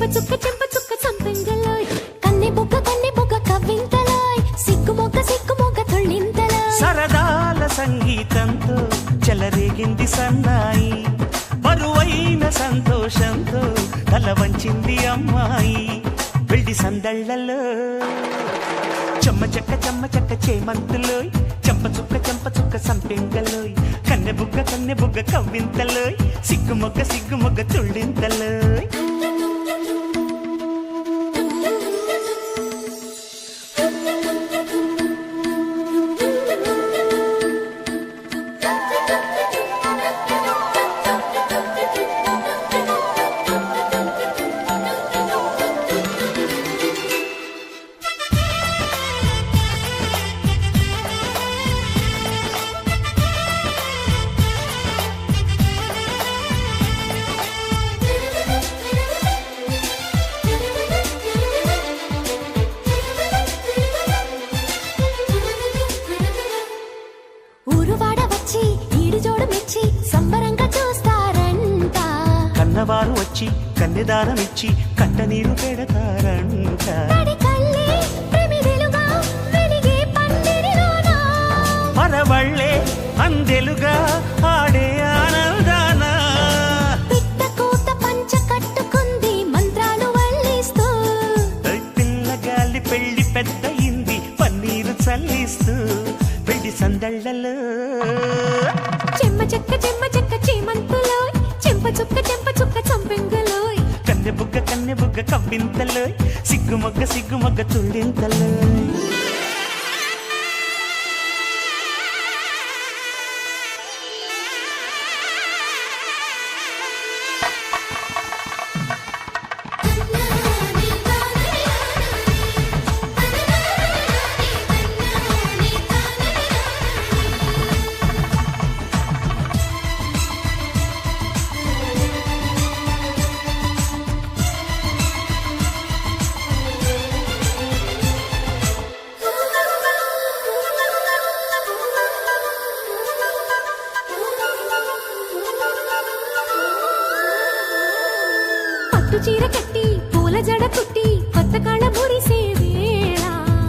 చెంప చుక్క సంపెంగలోయ్ కన్నె బుగ్గ కవ్వింతలోయ్ సిగ్గు మొగ్గ తొళ్ళింతలోయ్ సరదాల సంగీతంతో చెలరేగింది సన్నాయి బరువైన సంతోషంతో తల వంచింది అమ్మాయి వెళ్ళి సందళ్ళలో చెమ్మ చెక్క చేమంతులోయ్ చెంప చుక్క సంపెంగలోయ్ కన్నె బుగ్గ కవ్వింతలోయ్ సిగ్గు మొగ్గ తుళ్ళింతలోయ్ ఊరువాడ వచ్చి ఈడు జోడు మెచ్చి సంబరంగా చూస్తారంట కన్నవారు వచ్చి కన్నెదానం ఇచ్చి కంట నీరు పెడతారంట మరవళ్ళే అందెలుగా ఆడే ఆనందాన పిట్టకోత పంచ కట్టుకుంది మంత్రాలు వల్లిస్తూ పిల్లగాలి పెళ్లి పెద్దయింది పన్నీరు చల్లిస్తూ పెళ్లి సందళ్ళలో చెమ్మ చెక్క చేమంతులోయ్ చెంప చుక్క సంపెంగలోయ్ కన్నె బుగ్గ కవ్వింతలోయ్ సిగ్గు మొగ్గ తుళ్ళింతలోయ్ చీర కట్టి పూల జడ కుట్టి కొత్త కళ్ళ మురిసే వేళ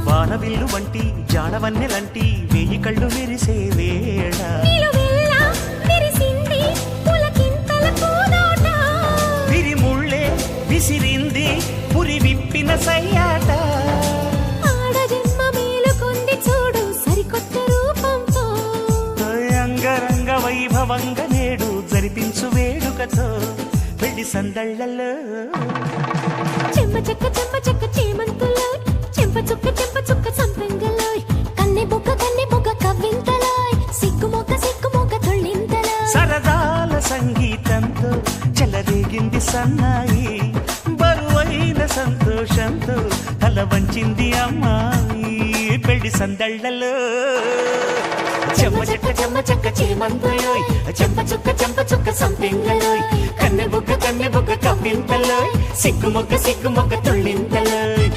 వానవిల్లు వంటి జాడవన్నెలంటి వేయి కళ్ళు మెరిసే వేళ విరిముళ్ళే విసిరింది పురి విప్పిన సయ్యాట ఆడజన్మ మేలుకొంది చూడు సరికొత్త రూపంతో అంగరంగ వైభవంగా నేడు జరిపించు వేడుకతో పెళ్లి సందళ్ళలో చెమ్మ చెక్క చేమంతులోయ్ చెంప చుక్క సంపెంగలోయ్ కన్నె బుగ్గ కవ్వింతలోయ్ సిగ్గు మొగ్గ తొళ్ళింతలోయ్ సరదాల సంగీతంతో చెలరేగింది సన్నాయి బరువైన సంతోషంతో తల వంచింది అమ్మాయి పెళ్లి సందళ్ళలో చెమ్మ చెక్క చేమంతులోయ్ చెంప చుక్క సంపెంగలోయ్ కన్నె బుగ్గ కవ్వింతలోయ్ సిగ్గు మొగ్గ తుళ్ళింతలోయ్